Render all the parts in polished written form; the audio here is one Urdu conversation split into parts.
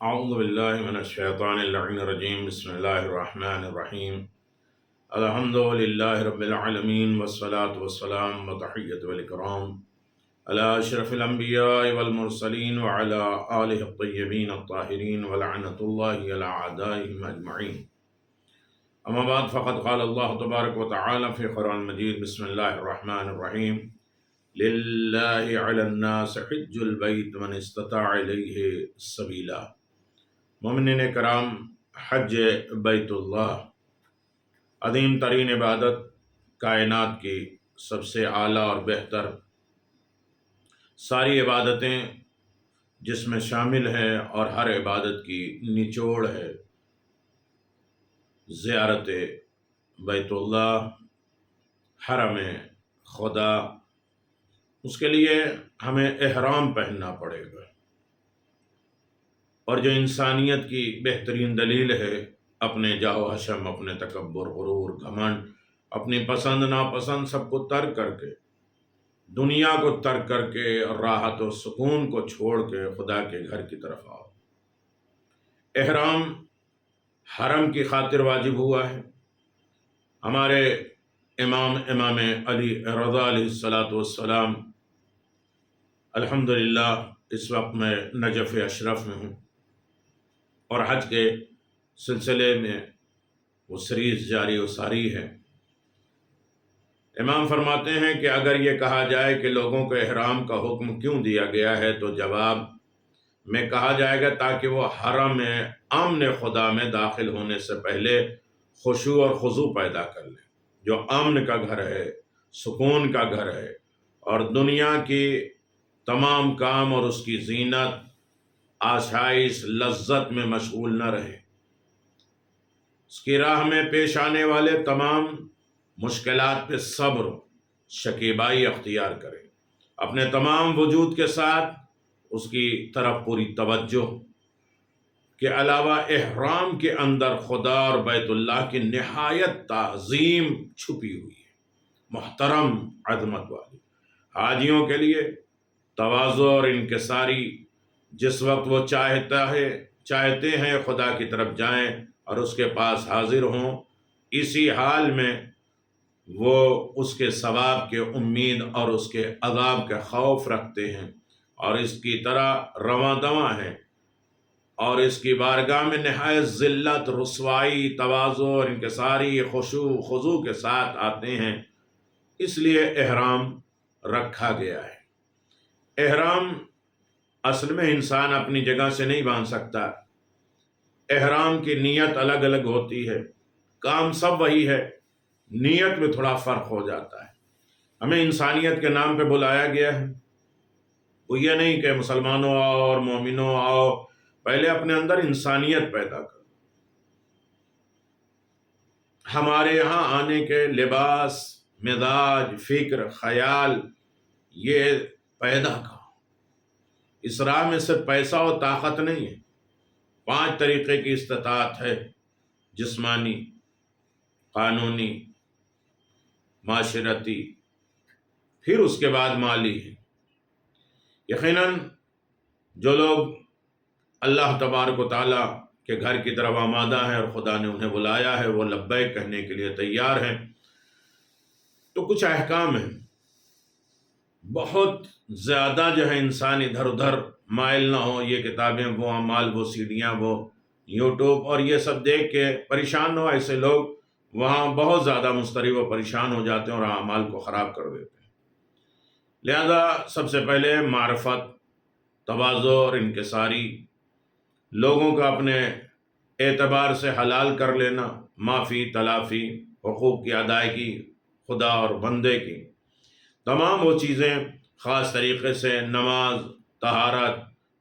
اعوذ باللہ من الشیطان اللعین الرجیم بسم اللہ الرحمن الرحیم الحمد للہ رب العالمین والصلاة والسلام وتحیت والاکرام علی اشرف الانبیاء والمرسلین وعلی آلہ الطیبین الطاہرین ولعنۃ اللہ علی اعدائہم اجمعین اما بعد فقد قال اللہ تبارک وتعالی فی قرآن المجید بسم اللہ الرحمن الرحیم للہ علی الناس حج البیت من استطاع الیہ سبیلا۔ مومنین کرام، حج بیت اللہ عظیم ترین عبادت، کائنات کی سب سے اعلیٰ اور بہتر ساری عبادتیں جس میں شامل ہے اور ہر عبادت کی نچوڑ ہے زیارت بیت اللہ، حرم خدا۔ اس کے لیے ہمیں احرام پہننا پڑے گا، اور جو انسانیت کی بہترین دلیل ہے، اپنے جاہ و حشم، اپنے تکبر، غرور، گھمنڈ، اپنی پسند ناپسند سب کو ترک کر کے، دنیا کو ترک کر کے اور راحت و سکون کو چھوڑ کے خدا کے گھر کی طرف آؤ۔ احرام حرم کی خاطر واجب ہوا ہے۔ ہمارے امام علی رضا علیہ السلام الحمدللہ اس وقت میں نجف اشرف میں ہوں، اور حج کے سلسلے میں وہ سیریز جاری و ساری ہے۔ امام فرماتے ہیں کہ اگر یہ کہا جائے کہ لوگوں کو احرام کا حکم کیوں دیا گیا ہے، تو جواب میں کہا جائے گا تاکہ وہ حرم امن خدا میں داخل ہونے سے پہلے خشوع اور خضوع پیدا کر لیں، جو امن کا گھر ہے، سکون کا گھر ہے، اور دنیا کی تمام کام اور اس کی زینت، آسائش، لذت میں مشغول نہ رہے۔ اس کی راہ میں پیش آنے والے تمام مشکلات پہ صبر، شکیبائی اختیار کریں، اپنے تمام وجود کے ساتھ اس کی طرف پوری توجہ کے علاوہ احرام کے اندر خدا اور بیت اللہ کی نہایت تعظیم چھپی ہوئی ہے، محترم عظمت والی۔ حاجیوں کے لیے تواضع اور انکساری، جس وقت وہ چاہتے ہیں خدا کی طرف جائیں اور اس کے پاس حاضر ہوں، اسی حال میں وہ اس کے ثواب کے امید اور اس کے عذاب کے خوف رکھتے ہیں، اور اس کی طرح رواں دواں ہیں، اور اس کی بارگاہ میں نہایت ذلت، رسوائی، تواضع اور انکساری، خشوع خضوع کے ساتھ آتے ہیں۔ اس لیے احرام رکھا گیا ہے۔ احرام اصل میں انسان اپنی جگہ سے نہیں باندھ سکتا۔ احرام کی نیت الگ الگ ہوتی ہے، کام سب وہی ہے، نیت میں تھوڑا فرق ہو جاتا ہے۔ ہمیں انسانیت کے نام پہ بلایا گیا ہے، وہ یہ نہیں کہ مسلمانوں آؤ اور مومنوں آؤ، پہلے اپنے اندر انسانیت پیدا کرو۔ ہمارے یہاں آنے کے لباس، مزاج، فکر، خیال، یہ پیدا کرو۔ اس راہ میں صرف پیسہ و طاقت نہیں ہے، 5 طریقے کی استطاعت ہے: جسمانی، قانونی، معاشرتی، پھر اس کے بعد مالی ہے۔ یقیناً جو لوگ اللہ تبارک و تعالیٰ کے گھر کی طرف آمادہ ہیں اور خدا نے انہیں بلایا ہے، وہ لبیک کہنے کے لیے تیار ہیں، تو کچھ احکام ہیں۔ بہت زیادہ جو ہے انسان ادھر ادھر مائل نہ ہو، یہ کتابیں، وہ اعمال، وہ سیڑیاں، وہ یوٹیوب اور یہ سب دیکھ کے پریشان نہ ہو۔ ایسے لوگ وہاں بہت زیادہ مضطرب و پریشان ہو جاتے ہیں اور اعمال کو خراب کر دیتے ہیں۔ لہذا سب سے پہلے معرفت، تواضع اور انکساری، لوگوں کا اپنے اعتبار سے حلال کر لینا، معافی، تلافی، حقوق کی ادائیگی، خدا اور بندے کی تمام وہ چیزیں، خاص طریقے سے نماز، طہارت،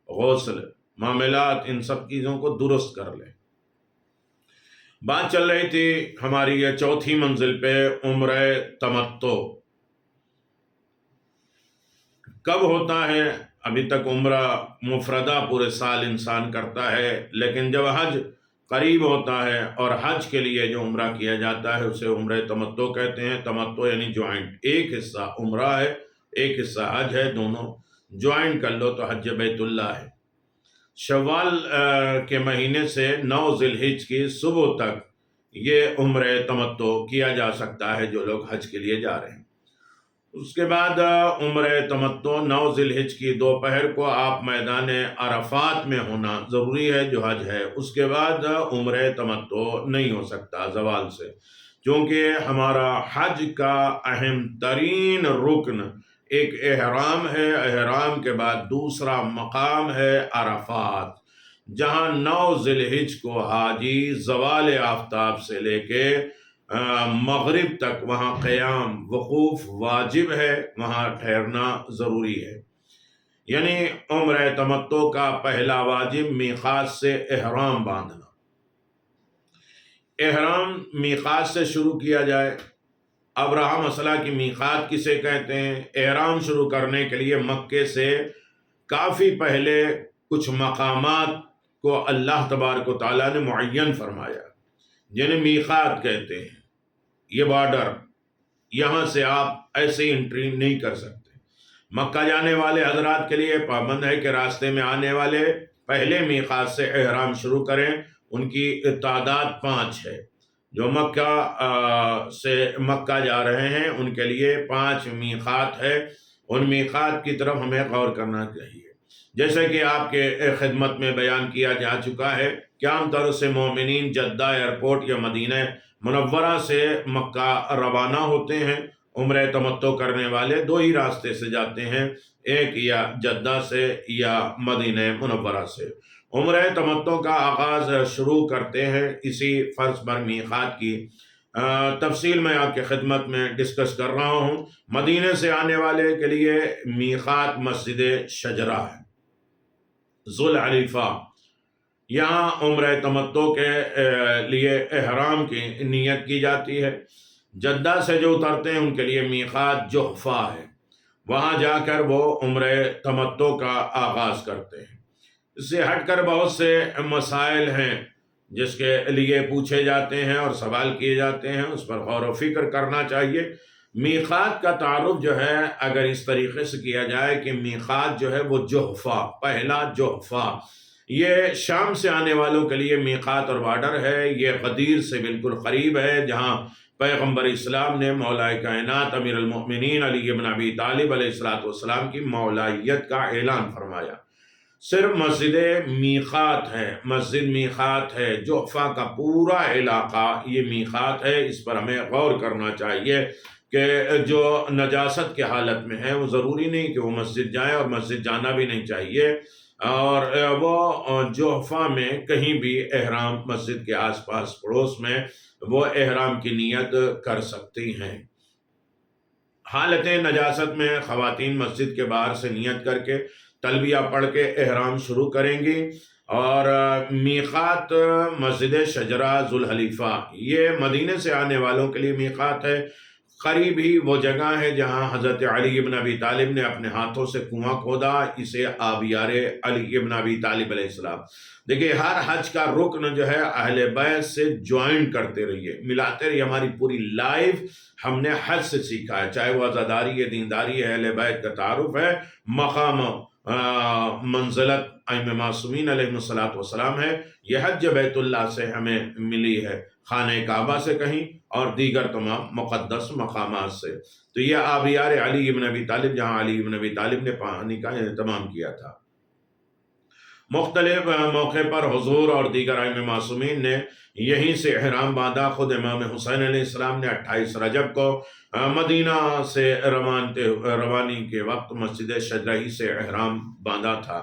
غسل، معاملات، ان سب چیزوں کو درست کر لیں۔ بات چل رہی تھی ہماری یہ 4تھی منزل پہ، عمرہ تمتع کب ہوتا ہے؟ ابھی تک عمرہ مفردہ پورے سال انسان کرتا ہے، لیکن جب حج قریب ہوتا ہے اور حج کے لیے جو عمرہ کیا جاتا ہے اسے عمرہ تمتع کہتے ہیں۔ تمتع یعنی جوائنٹ، ایک حصہ عمرہ ہے، ایک حصہ حج ہے، دونوں جوائنٹ کر لو تو حج بیت اللہ ہے۔ شوال کے مہینے سے 9 ذی الحج کی صبح تک یہ عمرہ تمتع کیا جا سکتا ہے جو لوگ حج کے لیے جا رہے ہیں۔ اس کے بعد عمرہ تمتع 9 ذی الحج کی دوپہر کو آپ میدان عرفات میں ہونا ضروری ہے جو حج ہے۔ اس کے بعد عمرہ تمتع نہیں ہو سکتا زوال سے، کیونکہ ہمارا حج کا اہم ترین رکن ایک احرام ہے۔ احرام کے بعد دوسرا مقام ہے عرفات، جہاں 9 ذی الحج کو حاجی زوال آفتاب سے لے کے مغرب تک وہاں قیام وقوف واجب ہے، وہاں ٹھہرنا ضروری ہے۔ یعنی عمرہ تمتع کا پہلا واجب میقات سے احرام باندھنا۔ احرام میقات سے شروع کیا جائے۔ اب رہا مسئلہ کہ میقات کسے کہتے ہیں۔ احرام شروع کرنے کے لیے مکے سے کافی پہلے کچھ مقامات کو اللہ تبارک و تعالیٰ نے معین فرمایا، جنہیں میقات کہتے ہیں۔ یہ بارڈر، یہاں سے آپ ایسے انٹری نہیں کر سکتے۔ مکہ جانے والے حضرات کے لیے پابند ہے کہ راستے میں آنے والے پہلے میقات سے احرام شروع کریں۔ ان کی تعداد 5 ہے۔ جو مکہ سے مکہ جا رہے ہیں ان کے لیے 5 میقات ہے۔ ان میقات کی طرف ہمیں غور کرنا چاہیے۔ جیسے کہ آپ کے خدمت میں بیان کیا جا چکا ہے کہ عام طور سے مومنین جدہ ایئرپورٹ یا مدینہ منورہ سے مکہ روانہ ہوتے ہیں۔ عمرہ تمتع کرنے والے 2 ہی راستے سے جاتے ہیں، ایک یا جدہ سے یا مدینہ منورہ سے۔ عمرہ تمتع کا آغاز شروع کرتے ہیں اسی فرض پر میقات کی تفصیل میں آپ کے خدمت میں ڈسکس کر رہا ہوں۔ مدینہ سے آنے والے کے لیے میقات مسجد شجرہ ہے، ذوالحلیفہ۔ یہاں عمرہ تمتع کے لیے احرام کی نیت کی جاتی ہے۔ جدہ سے جو اترتے ہیں ان کے لیے میقات جحفہ ہے، وہاں جا کر وہ عمرہ تمتع کا آغاز کرتے ہیں۔ اس سے ہٹ کر بہت سے مسائل ہیں جس کے لیے پوچھے جاتے ہیں اور سوال کیے جاتے ہیں، اس پر غور و فکر کرنا چاہیے۔ میقات کا تعارف جو ہے اگر اس طریقے سے کیا جائے کہ میقات جو ہے وہ جحفہ، پہلا جحفہ، یہ شام سے آنے والوں کے لیے میقات اور بارڈر ہے۔ یہ غدیر سے بالکل قریب ہے، جہاں پیغمبر اسلام نے مولا کائنات امیر المؤمنین علی بن ابی طالب علیہ السلام کی مولائیت کا اعلان فرمایا۔ صرف مسجد میقات ہے، مسجد میقات ہے، جحفہ کا پورا علاقہ یہ میقات ہے۔ اس پر ہمیں غور کرنا چاہیے کہ جو نجاست کی حالت میں ہے وہ ضروری نہیں کہ وہ مسجد جائیں، اور مسجد جانا بھی نہیں چاہیے، اور وہ جحفہ میں کہیں بھی احرام مسجد کے آس پاس پڑوس میں وہ احرام کی نیت کر سکتی ہیں۔ حالت نجاست میں خواتین مسجد کے باہر سے نیت کر کے تلبیہ پڑھ کے احرام شروع کریں گی، اور میقات مسجد شجرہ ذوالحلیفہ یہ مدینہ سے آنے والوں کے لیے میقات ہے۔ قریب ہی وہ جگہ ہے جہاں حضرت علی بن ابی طالب نے اپنے ہاتھوں سے کنواں کھودا، اسے آبیار علی بن ابی طالب علیہ السلام۔ دیکھیے ہر حج کا رکن جو ہے اہل بیت سے جوائن کرتے رہیے، ملاتے رہیے۔ ہماری پوری لائف ہم نے حج سے سیکھا ہے، چاہے وہ عزاداری ہے، دینداری ہے، اہل بیت کا تعارف ہے، مقام منزلت ائمہ معصومین علیہ السلام ہے۔ یہ حج بیت اللہ سے ہمیں ملی ہے، خانہ کعبہ سے کہیں اور دیگر تمام مقدس مقامات سے۔ تو یہ آبیار علی بن ابی طالب، جہاں علی بن ابی طالب نے پانی کا اہتمام کیا تھا۔ مختلف موقع پر حضور اور دیگر ائمہ معصومین نے یہیں سے احرام باندھا۔ خود امام حسین علیہ السلام نے 28 رجب کو مدینہ سے روانی کے وقت مسجد شجرہ ہی سے احرام باندھا تھا۔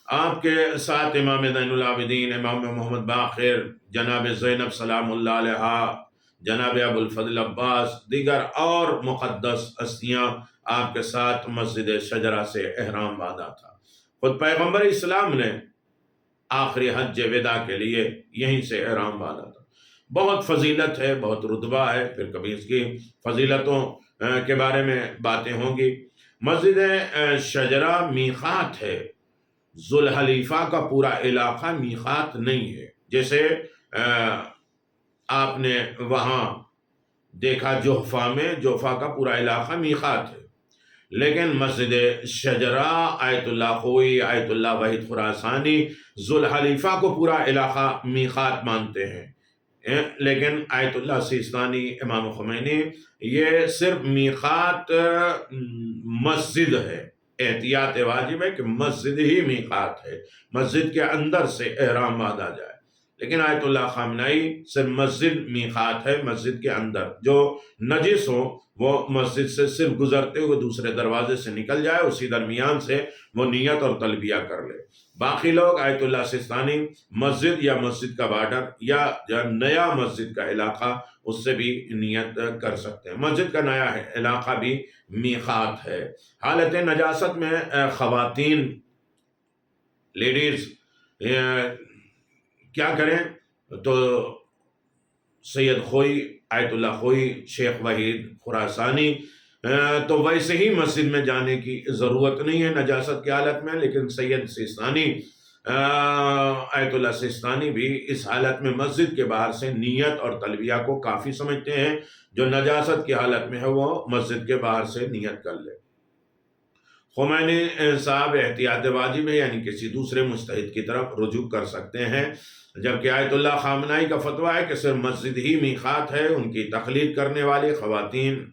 آپ کے ساتھ امام زین العابدین، امام محمد باقر، جناب زینب سلام اللہ علیہا، جناب ابو الفضل عباس، دیگر اور مقدس ہستیاں آپ کے ساتھ مسجد شجرہ سے احرام باندھا تھا۔ خود پیغمبر اسلام نے آخری حج وداع کے لیے یہیں سے احرام باندھا تھا۔ بہت فضیلت ہے، بہت رتبہ ہے، پھر کبھی اس کی فضیلتوں کے بارے میں باتیں ہوں گی۔ مسجد شجرہ میقات ہے، ذوالحلیفہ کا پورا علاقہ میقات نہیں ہے۔ جیسے آپ نے وہاں دیکھا جحفہ میں، جحفہ کا پورا علاقہ میقات ہے، لیکن مسجد شجرہ، آیت اللہ خوئی، آیت اللہ وحید خراسانی، ذوالحلیفہ کو پورا علاقہ میقات مانتے ہیں، لیکن آیت اللہ سیستانی، امام خمینی یہ صرف میقات مسجد ہے۔ احتیاط واجب ہے کہ مسجد ہی میقات ہے، مسجد کے اندر سے احرام باندھا جائے، لیکن آیت اللہ خامنائی صرف مسجد میقات ہے، مسجد کے اندر جو نجس ہو وہ مسجد سے صرف گزرتے ہوئے دوسرے دروازے سے نکل جائے، اسی درمیان سے وہ نیت اور تلبیہ کر لے۔ باقی لوگ آیت اللہ سیستانی مسجد یا مسجد کا بارڈر یا نیا مسجد کا علاقہ اس سے بھی نیت کر سکتے ہیں۔ مسجد کا نیا علاقہ بھی میقات ہے۔ حالت نجاست میں خواتین، لیڈیز کیا کریں؟ تو سید خوئی، آیت اللہ خوئی، شیخ وحید خراسانی تو ویسے ہی مسجد میں جانے کی ضرورت نہیں ہے نجاست کی حالت میں، لیکن سید سیستانی، آیت اللہ سیستانی بھی اس حالت میں مسجد کے باہر سے نیت اور تلبیہ کو کافی سمجھتے ہیں۔ جو نجاست کی حالت میں ہے وہ مسجد کے باہر سے نیت کر لے۔ خمینی صاحب احتیاط واجب ہے، یعنی کسی دوسرے مجتہد کی طرف رجوع کر سکتے ہیں، جبکہ آیت اللہ خامنائی کا فتویٰ ہے کہ صرف مسجد ہی میقات ہے۔ ان کی تقلید کرنے والی خواتین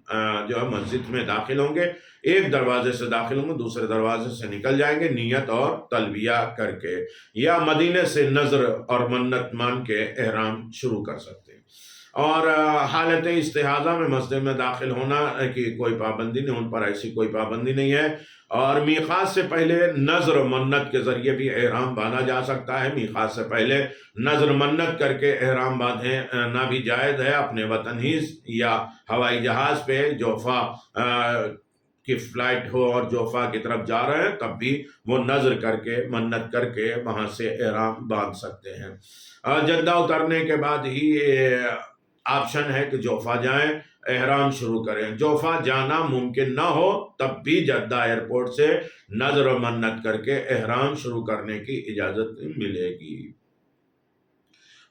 جو ہے مسجد میں داخل ہوں گے، ایک دروازے سے داخل ہوں گے، دوسرے دروازے سے نکل جائیں گے نیت اور تلبیہ کر کے، یا مدینے سے نظر اور منت مان کے احرام شروع کر سکتے ہیں۔ اور حالت استحاضہ میں مسجد میں داخل ہونا کی کوئی پابندی نہیں، ان پر ایسی کوئی پابندی نہیں ہے، اور میقات سے پہلے نظر و منت کے ذریعے بھی احرام باندھا جا سکتا ہے۔ میقات سے پہلے نظر منت کر کے احرام باندھنا بھی جائز ہے، اپنے وطن ہی یا ہوائی جہاز پہ جوفا کی فلائٹ ہو اور جوفا کی طرف جا رہے ہیں تب بھی وہ نظر کر کے منت کر کے وہاں سے احرام باندھ سکتے ہیں۔ جدہ اترنے کے بعد ہی آپشن ہے کہ جوفا جائیں، احرام شروع کریں۔ جوفا جانا ممکن نہ ہو تب بھی جدہ ایئرپورٹ سے نظر و منت کر کے احرام شروع کرنے کی اجازت ملے گی۔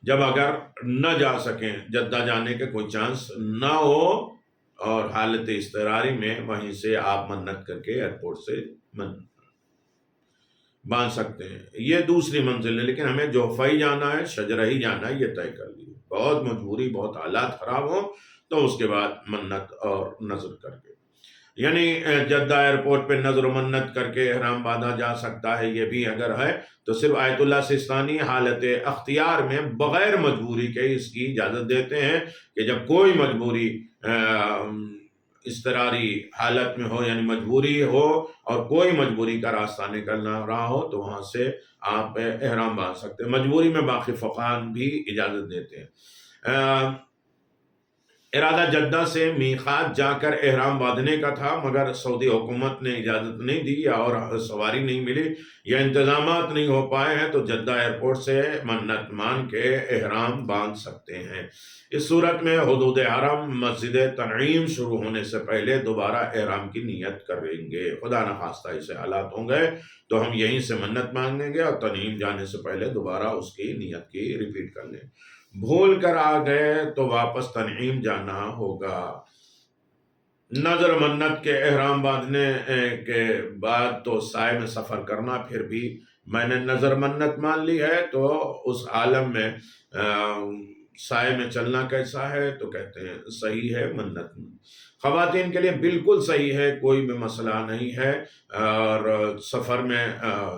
جب اگر نہ جا سکیں، جدہ جانے کے کوئی چانس نہ ہو اور حالت اضطراری میں، وہیں سے آپ منت کر کے ایئرپورٹ سے باندھ سکتے ہیں۔ یہ دوسری منزل ہے، لیکن ہمیں جوفا ہی جانا ہے، شجرہ ہی جانا ہے، یہ طے کر لیے۔ بہت مجبوری، بہت حالات خراب ہوں تو اس کے بعد منت اور نظر کر کے، یعنی جدہ ایئرپورٹ پہ نظر و منت کر کے احرام باندھا جا سکتا ہے۔ یہ بھی اگر ہے تو صرف آیت اللہ سیستانی حالت اختیار میں بغیر مجبوری کے اس کی اجازت دیتے ہیں کہ جب کوئی مجبوری اضطراری حالت میں ہو، یعنی مجبوری ہو اور کوئی مجبوری کا راستہ نکل نہ رہا ہو تو وہاں سے آپ احرام باندھ سکتے ہیں۔ مجبوری میں باقی فقہان بھی اجازت دیتے ہیں۔ ارادہ جدہ سے میقات جا کر احرام باندھنے کا تھا، مگر سعودی حکومت نے اجازت نہیں دی اور سواری نہیں ملی یا انتظامات نہیں ہو پائے ہیں تو جدہ ایئرپورٹ سے منت مان کے احرام باندھ سکتے ہیں۔ اس صورت میں حدود حرم مسجد تنعیم شروع ہونے سے پہلے دوبارہ احرام کی نیت کریں گے۔ خدا نخواستہ ایسے حالات ہوں گے تو ہم یہیں سے منت مانگیں گے اور تنعیم جانے سے پہلے دوبارہ اس کی نیت کی ریپیٹ کر لیں۔ بھول کر آ گئے تو واپس تنعیم جانا ہوگا۔ نظر منت کے احرام باندھنے کے بعد تو سائے میں سفر کرنا، پھر بھی میں نے نظر منت مان لی ہے تو اس عالم میں سائے میں چلنا کیسا ہے؟ تو کہتے ہیں صحیح ہے منت۔ خواتین کے لیے بالکل صحیح ہے، کوئی بھی مسئلہ نہیں ہے، اور سفر میں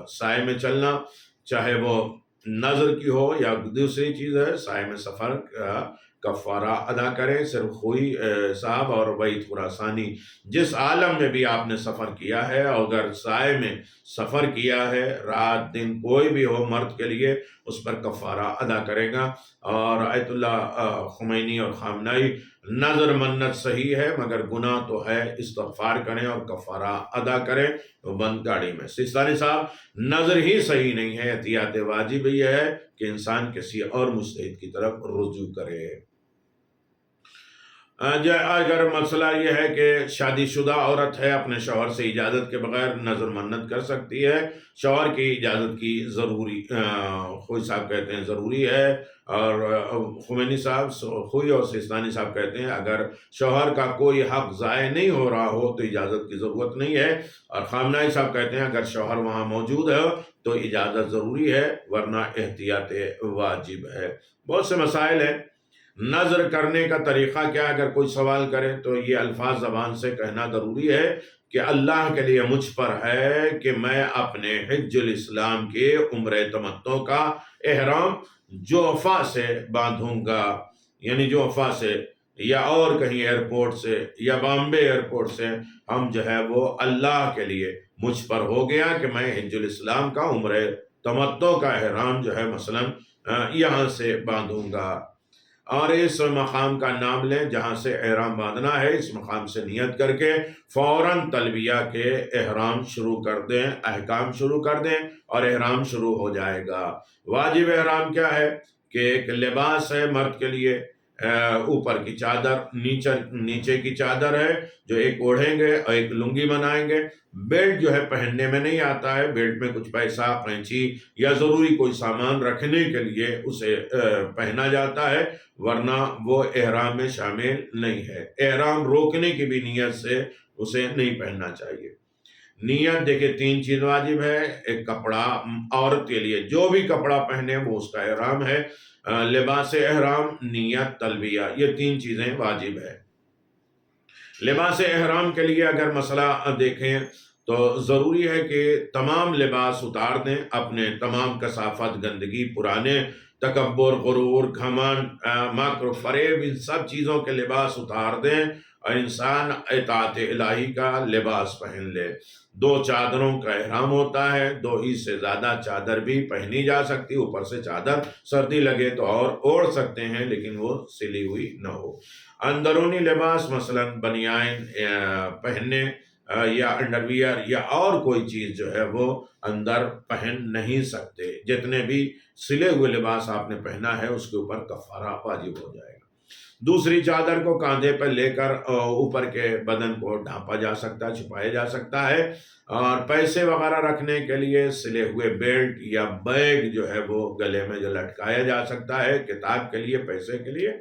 سائے میں چلنا چاہے وہ نظر کی ہو یا دوسری چیز ہے، سائے میں سفر کفارہ ادا کریں۔ صرف خوئی صاحب اور وحید خراسانی جس عالم میں بھی آپ نے سفر کیا ہے، اگر سائے میں سفر کیا ہے رات دن کوئی بھی ہو مرد کے لیے، اس پر کفارہ ادا کرے گا۔ اور آیت اللہ خمینی اور خامنائی نظر منت صحیح ہے مگر گناہ تو ہے، استغفار کریں اور کفارہ ادا کریں تو بند گاڑی میں۔ سیستانی صاحب نظر ہی صحیح نہیں ہے، احتیاط واجب یہ ہے کہ انسان کسی اور مجتہد کی طرف رجوع کرے۔ اگر مسئلہ یہ ہے کہ شادی شدہ عورت ہے، اپنے شوہر سے اجازت کے بغیر نظر منت کر سکتی ہے، شوہر کی اجازت کی ضروری خوئی صاحب کہتے ہیں ضروری ہے، اور خمینی صاحب خوئی اور سیستانی صاحب کہتے ہیں اگر شوہر کا کوئی حق ضائع نہیں ہو رہا ہو تو اجازت کی ضرورت نہیں ہے، اور خامنائی صاحب کہتے ہیں اگر شوہر وہاں موجود ہے تو اجازت ضروری ہے ورنہ احتیاط واجب ہے۔ بہت سے مسائل ہیں۔ نظر کرنے کا طریقہ کیا؟ اگر کوئی سوال کرے تو یہ الفاظ زبان سے کہنا ضروری ہے کہ اللہ کے لیے مجھ پر ہے کہ میں اپنے حج الاسلام کے عمرہ تمتع کا احرام جوفہ سے باندھوں گا، یعنی جوفہ سے یا اور کہیں ایئرپورٹ سے یا بامبے ایئرپورٹ سے ہم جو ہے وہ اللہ کے لیے مجھ پر ہو گیا کہ میں حج الاسلام کا عمرہ تمتع کا احرام جو ہے مثلا یہاں سے باندھوں گا، اور اس مقام کا نام لیں جہاں سے احرام باندھنا ہے، اس مقام سے نیت کر کے فوراً تلبیہ کے احرام شروع کر دیں، احکام شروع کر دیں اور احرام شروع ہو جائے گا۔ واجب احرام کیا ہے کہ ایک لباس ہے مرد کے لیے، اوپر کی چادر، نیچے کی چادر ہے جو ایک اوڑھیں گے اور ایک لنگی بنائیں گے۔ بیلٹ جو ہے پہننے میں نہیں آتا ہے، بیلٹ میں کچھ پیسہ، قینچی یا ضروری کوئی سامان رکھنے کے لیے اسے پہنا جاتا ہے، ورنہ وہ احرام میں شامل نہیں ہے۔ احرام روکنے کی بھی نیت سے اسے نہیں پہننا چاہیے۔ نیت دیکھیں 3 چیز واجب ہے، ایک کپڑا، عورت کے لیے جو بھی کپڑا پہنے وہ اس کا احرام ہے، لباس احرام، نیت، تلبیہ، یہ 3 چیزیں واجب ہے۔ لباس احرام کے لیے اگر مسئلہ دیکھیں تو ضروری ہے کہ تمام لباس اتار دیں، اپنے تمام کثافت، گندگی، پرانے تکبر، غرور، گھمنڈ، مکر، فریب، ان سب چیزوں کے لباس اتار دیں اور انسان اطاعت الہی کا لباس پہن لے۔ 2 چادروں کا احرام ہوتا ہے، 2 ہی سے زیادہ چادر بھی پہنی جا سکتی، اوپر سے چادر سردی لگے تو اور اوڑھ سکتے ہیں لیکن وہ سلی ہوئی نہ ہو۔ اندرونی لباس مثلا بنیان پہننے یا انڈرویئر یا اور کوئی چیز جو ہے وہ اندر پہن نہیں سکتے، جتنے بھی سلے ہوئے لباس آپ نے پہنا ہے اس کے اوپر کفارہ واجب ہو جائے گا۔ دوسری چادر کو کاندھے پر لے کر اوپر کے بدن کو ڈھانپا جا سکتا ہے، چھپایا جا سکتا ہے، اور پیسے وغیرہ رکھنے کے لیے سلے ہوئے بیلٹ یا بیگ جو ہے وہ گلے میں جو لٹکایا جا سکتا ہے، کتاب کے لیے، پیسے کے لیے،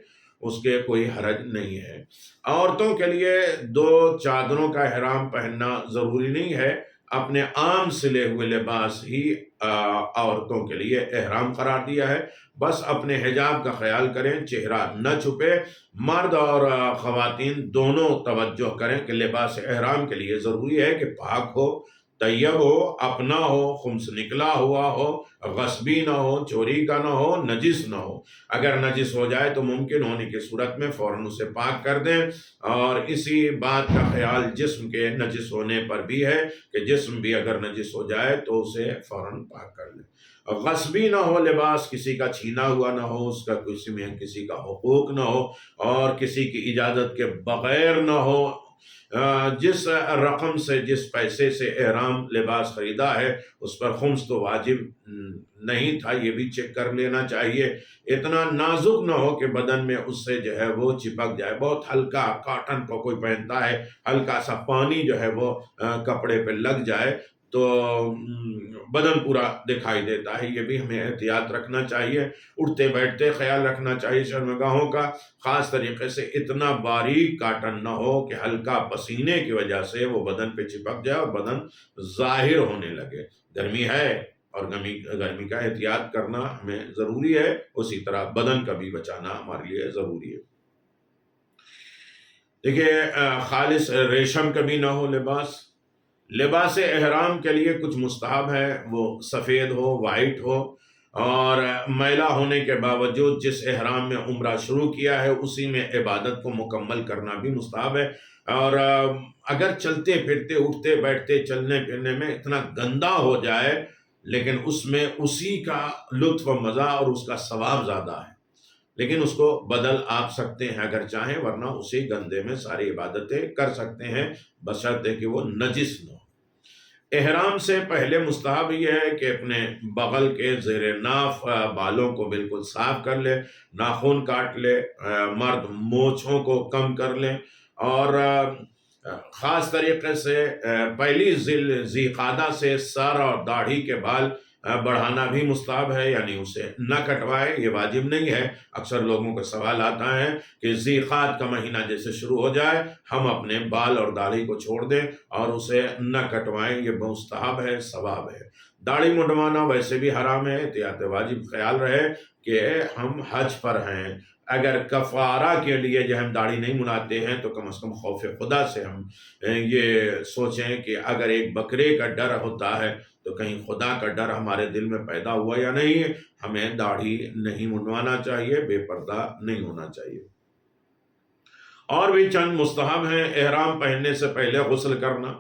اس کے کوئی حرج نہیں ہے۔ عورتوں کے لیے 2 چادروں کا احرام پہننا ضروری نہیں ہے، اپنے عام سلے ہوئے لباس ہی عورتوں کے لیے احرام قرار دیا ہے۔ بس اپنے حجاب کا خیال کریں، چہرہ نہ چھپے۔ مرد اور خواتین دونوں توجہ کریں کہ لباس احرام کے لیے ضروری ہے کہ پاک ہو، طیب ہو، اپنا ہو، خمس نکلا ہوا ہو، غصبی نہ ہو، چوری کا نہ ہو، نجس نہ ہو۔ اگر نجس ہو جائے تو ممکن ہونے کی صورت میں فوراً اسے پاک کر دیں، اور اسی بات کا خیال جسم کے نجس ہونے پر بھی ہے کہ جسم بھی اگر نجس ہو جائے تو اسے فوراً پاک کر لیں۔ غصبی نہ ہو لباس، کسی کا چھینا ہوا نہ ہو، اس کا کسی کا حقوق نہ ہو، اور کسی کی اجازت کے بغیر نہ ہو۔ جس رقم سے، جس پیسے سے احرام لباس خریدا ہے اس پر خمس تو واجب نہیں تھا، یہ بھی چیک کر لینا چاہیے۔ اتنا نازک نہ ہو کہ بدن میں اس سے جو ہے وہ چپک جائے۔ بہت ہلکا کاٹن کو کوئی پہنتا ہے، ہلکا سا پانی جو ہے وہ کپڑے پہ لگ جائے تو بدن پورا دکھائی دیتا ہے، یہ بھی ہمیں احتیاط رکھنا چاہیے۔ اٹھتے بیٹھتے خیال رکھنا چاہیے شرمگاہوں کا، خاص طریقے سے اتنا باریک کاٹن نہ ہو کہ ہلکا پسینے کی وجہ سے وہ بدن پہ چپک جائے اور بدن ظاہر ہونے لگے۔ گرمی ہے اور گرمی کا احتیاط کرنا ہمیں ضروری ہے، اسی طرح بدن کا بھی بچانا ہمارے لیے ضروری ہے۔ دیکھیے خالص ریشم کا بھی نہ ہو لباس۔ لباس احرام کے لیے کچھ مستحب ہے، وہ سفید ہو، وائٹ ہو، اور میلہ ہونے کے باوجود جس احرام میں عمرہ شروع کیا ہے اسی میں عبادت کو مکمل کرنا بھی مستحب ہے۔ اور اگر چلتے پھرتے، اٹھتے بیٹھتے، چلنے پھرنے میں اتنا گندا ہو جائے لیکن اس میں اسی کا لطف و مزہ اور اس کا ثواب زیادہ ہے، لیکن اس کو بدل آپ سکتے ہیں اگر چاہیں، ورنہ اسی گندے میں ساری عبادتیں کر سکتے ہیں بشرطے کہ وہ نجس نہ ہو۔ احرام سے پہلے مستحب یہ ہے کہ اپنے بغل کے زیر ناف بالوں کو بالکل صاف کر لے، ناخن کاٹ لے، مرد مونچھوں کو کم کر لیں، اور خاص طریقے سے پہلی ذی قعدہ سے سر اور داڑھی کے بال بڑھانا بھی مستحب ہے، یعنی اسے نہ کٹوائے، یہ واجب نہیں ہے۔ اکثر لوگوں کا سوال آتا ہے کہ ذی قعدہ کا مہینہ جیسے شروع ہو جائے ہم اپنے بال اور داڑھی کو چھوڑ دیں اور اسے نہ کٹوائیں، یہ مستحب ہے، ثواب ہے۔ داڑھی منڈوانا ویسے بھی حرام ہے، احتیاط واجب خیال رہے کہ ہم حج پر ہیں، اگر کفارہ کے لیے جو ہم داڑھی نہیں مناتے ہیں تو کم از کم خوف خدا سے ہم یہ سوچیں کہ اگر ایک بکرے کا ڈر ہوتا ہے تو کہیں خدا کا ڈر ہمارے دل میں پیدا ہوا یا نہیں ہے، ہمیں داڑھی نہیں منڈوانا چاہیے، بے پردہ نہیں ہونا چاہیے۔ اور بھی چند مستحب ہیں۔ احرام پہننے سے پہلے غسل کرنا،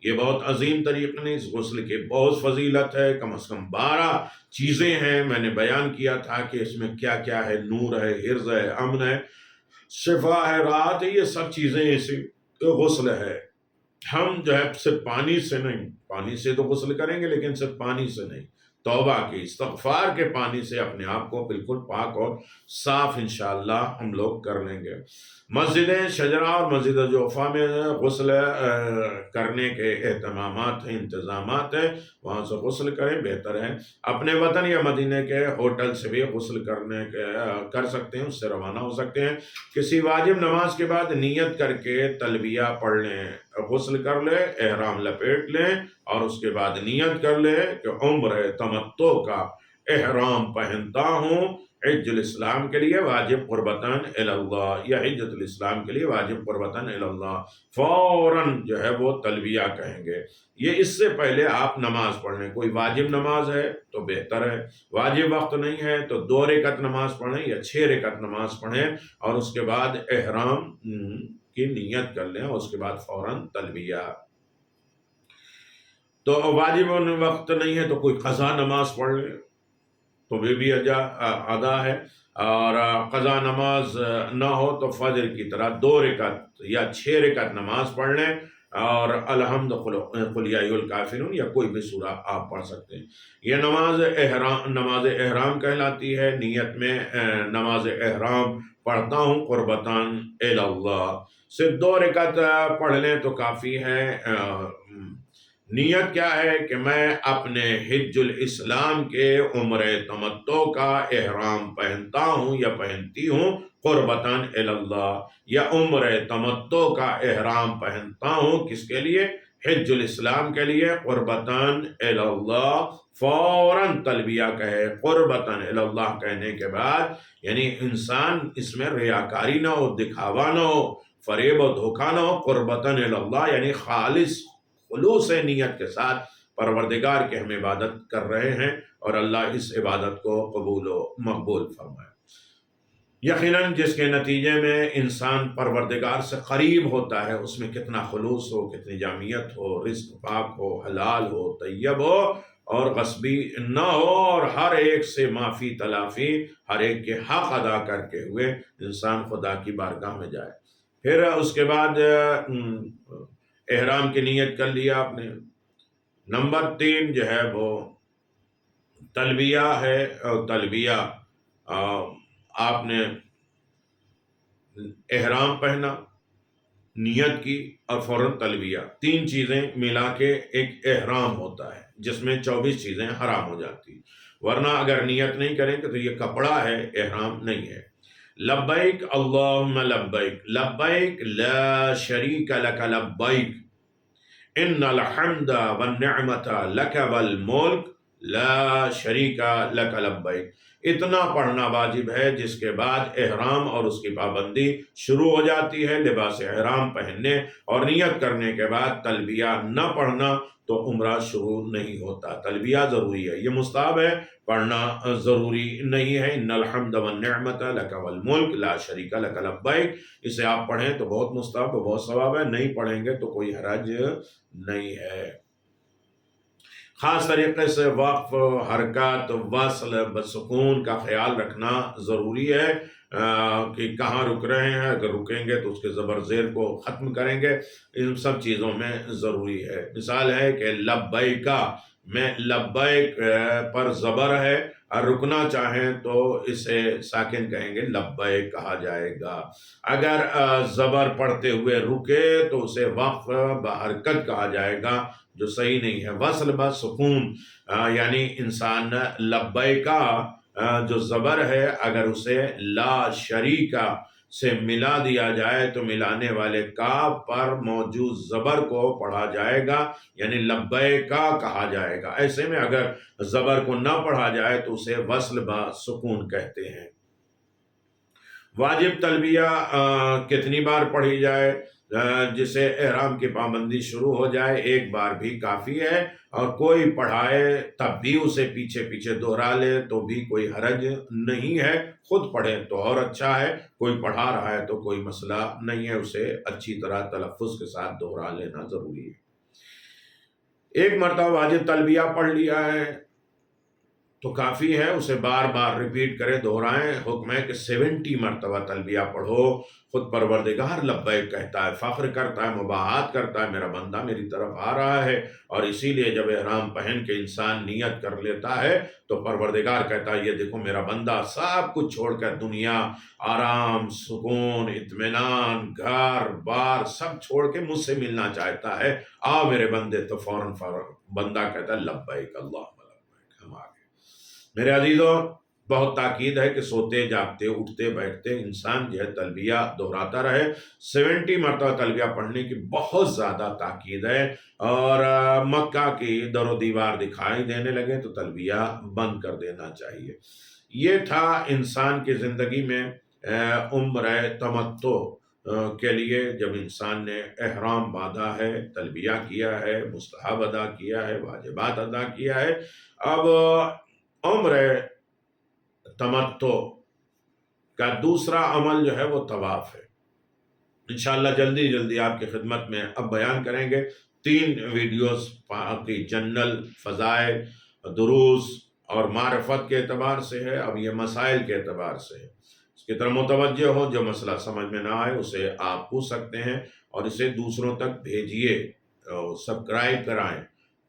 یہ بہت عظیم طریقہ نہیں، اس غسل کی بہت فضیلت ہے، کم از کم 12 چیزیں ہیں، میں نے بیان کیا تھا کہ اس میں کیا کیا ہے، نور ہے، حرز ہے، امن ہے، شفا ہے، راحت ہے، یہ سب چیزیں اسی غسل ہے۔ ہم جو ہے صرف پانی سے نہیں، پانی سے تو غسل کریں گے لیکن صرف پانی سے نہیں، توبہ کی، استغفار کے پانی سے اپنے آپ کو بالکل پاک اور صاف انشاءاللہ ہم لوگ کر لیں گے۔ مسجد شجرہ اور مسجد جوفا میں غسل کرنے کے اہتمامات ہیں، انتظامات ہیں، وہاں سے غسل کریں، بہتر ہے۔ اپنے وطن یا مدینے کے ہوٹل سے بھی غسل کر سکتے ہیں، اس سے روانہ ہو سکتے ہیں۔ کسی واجب نماز کے بعد نیت کر کے تلبیہ پڑھ لیں، غسل کر لے، احرام لپیٹ لیں، اور اس کے بعد نیت کر لے کہ عمر تمتع کا احرام پہنتا ہوں، حج الاسلام کے لیے واجب قربتاً اللہ، یا حجت الاسلام کے لیے واجب قربتاً اللہ، فوراً جو ہے وہ تلبیہ کہیں گے۔ یہ اس سے پہلے آپ نماز پڑھ لیں، کوئی واجب نماز ہے تو بہتر ہے، واجب وقت نہیں ہے تو 2 رکعت نماز پڑھیں یا 6 رکعت نماز پڑھیں، اور اس کے بعد احرام کی نیت کر لیں، اور اس کے بعد فوراً تلبیہ۔ تو واجب وقت نہیں ہے تو کوئی قضا نماز پڑھ لے تو بھی ادا ہے، اور قضا نماز نہ ہو تو فجر کی طرح 2 رکعت یا 6 رکعت نماز پڑھ لیں، اور الحمد قل یا ایھا الکافرون یا کوئی بھی سورہ آپ پڑھ سکتے ہیں۔ یہ نماز احرام کہلاتی ہے۔ نیت میں نماز احرام پڑھتا ہوں قربتاً اللہ، صرف 2 رکعت پڑھ لیں تو کافی ہے۔ نیت کیا ہے کہ میں اپنے حج الاسلام کے عمر تمتع کا احرام پہنتا ہوں یا پہنتی ہوں قربتاً اللہ، یا عمر تمتع کا احرام پہنتا ہوں کس کے لیے؟ حج الاسلام کے لیے، قربتاً اللہ، فوراً تلبیہ کہے۔ قربتاً اللہ کہنے کے بعد یعنی انسان اس میں ریاکاری نہ ہو، دکھاوا نہ ہو، فریب و دھوکہ نہ ہو، قربتاً اللہ یعنی خالص خلوص نیت کے ساتھ پروردگار کی ہم عبادت کر رہے ہیں، اور اللہ اس عبادت کو قبول و مقبول فرمائے۔ یقیناً جس کے نتیجے میں انسان پروردگار سے قریب ہوتا ہے، اس میں کتنا خلوص ہو، کتنی جامعیت ہو، رزق پاک ہو، حلال ہو، طیب ہو، اور غصبی نہ ہو، اور ہر ایک سے معافی تلافی، ہر ایک کے حق ادا کر کے ہوئے انسان خدا کی بارگاہ میں جائے۔ پھر اس کے بعد احرام کی نیت کر لیا آپ نے۔ نمبر 3 جو ہے وہ تلبیہ ہے، اور تلبیہ آپ نے احرام پہنا، نیت کی، اور فوراً تلبیہ، 3 چیزیں ملا کے ایک احرام ہوتا ہے جس میں 24 چیزیں حرام ہو جاتی، ورنہ اگر نیت نہیں کریں تو یہ کپڑا ہے، احرام نہیں ہے۔ لبیک اللہم لبیک، لبیک لا شریک لک لبیک، ان الحمد والنعمت لک والملک لا شریک لک لبیک۔ اتنا پڑھنا واجب ہے، جس کے بعد احرام اور اس کی پابندی شروع ہو جاتی ہے۔ لباس احرام پہننے اور نیت کرنے کے بعد تلبیہ نہ پڑھنا تو عمرہ شروع نہیں ہوتا۔ تلبیہ ضروری ہے، یہ مستحب ہے، پڑھنا ضروری نہیں ہے۔ ان الحمد والنعمت لک والملک لا شریک لک لبیک، اسے آپ پڑھیں تو بہت مستحب، بہت ثواب ہے، نہیں پڑھیں گے تو کوئی حرج نہیں ہے۔ خاص طریقے سے وقف، حرکات، وصل، بسکون کا خیال رکھنا ضروری ہے۔ کہ کہاں رک رہے ہیں، اگر رکیں گے تو اس کے زبر زیر کو ختم کریں گے، ان سب چیزوں میں ضروری ہے۔ مثال ہے کہ لبیکا میں لبیک پر زبر ہے، اور رکنا چاہیں تو اسے ساکن کہیں گے، لبیک کہا جائے گا۔ اگر زبر پڑھتے ہوئے رکے تو اسے وقف بحرکت کہا جائے گا، جو صحیح نہیں ہے۔ وصل بسکون یعنی انسان لبیکا جو زبر ہے اگر اسے لا شریکہ سے ملا دیا جائے تو ملانے والے کاف پر موجود زبر کو پڑھا جائے گا، یعنی لبیکا کہا جائے گا۔ ایسے میں اگر زبر کو نہ پڑھا جائے تو اسے وصل بسکون کہتے ہیں۔ واجب تلبیہ کتنی بار پڑھی جائے؟ جسے احرام کی پابندی شروع ہو جائے ایک بار بھی کافی ہے، اور کوئی پڑھائے تب بھی اسے پیچھے پیچھے دہرا لے تو بھی کوئی حرج نہیں ہے، خود پڑھے تو اور اچھا ہے، کوئی پڑھا رہا ہے تو کوئی مسئلہ نہیں ہے، اسے اچھی طرح تلفظ کے ساتھ دہرا لینا ضروری ہے۔ ایک مرتبہ واجب تلبیہ پڑھ لیا ہے تو کافی ہے، اسے بار بار ریپیٹ کرے، دہرائیں۔ حکم ہے کہ 70 مرتبہ تلبیہ پڑھو۔ خود پروردگار لبیک کہتا ہے، فخر کرتا ہے، مباحات کرتا ہے، میرا بندہ میری طرف آ رہا ہے، اور اسی لیے جب احرام پہن کے انسان نیت کر لیتا ہے تو پروردگار کہتا ہے یہ دیکھو میرا بندہ سب کچھ چھوڑ کر، دنیا، آرام، سکون، اطمینان، گھر بار سب چھوڑ کے مجھ سے ملنا چاہتا ہے، آ میرے بندے۔ تو فوراً بندہ کہتا ہے لبیک اللہم لبیک، ہم آ گئے۔ میرے عزیزوں، بہت تاکید ہے کہ سوتے جاگتے اٹھتے بیٹھتے انسان جو ہے تلبیہ دہراتا رہے۔ 70 مرتبہ تلبیہ پڑھنے کی بہت زیادہ تاکید ہے، اور مکہ کی در و دیوار دکھائی دینے لگے تو تلبیہ بند کر دینا چاہیے۔ یہ تھا انسان کی زندگی میں عمرہ تمتع کے لیے، جب انسان نے احرام باندھا ہے، تلبیہ کیا ہے، مستحب ادا کیا ہے، واجبات ادا کیا ہے۔ اب عمرہ تمتع کا دوسرا عمل جو ہے وہ طواف ہے۔ انشاءاللہ جلدی جلدی آپ کی خدمت میں اب بیان کریں گے 3 ویڈیوز کی جنرل فضائل، دروس اور معرفت کے اعتبار سے ہے، اب یہ مسائل کے اعتبار سے ہے۔ اس کی طرف متوجہ ہو، جو مسئلہ سمجھ میں نہ آئے اسے آپ پوچھ سکتے ہیں، اور اسے دوسروں تک بھیجیے، سبسکرائب کرائیں،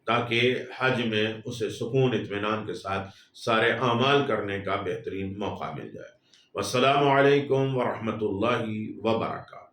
تاکہ حج میں اسے سکون اطمینان کے ساتھ سارے اعمال کرنے کا بہترین موقع مل جائے۔ والسلام علیکم ورحمۃ اللہ وبرکاتہ۔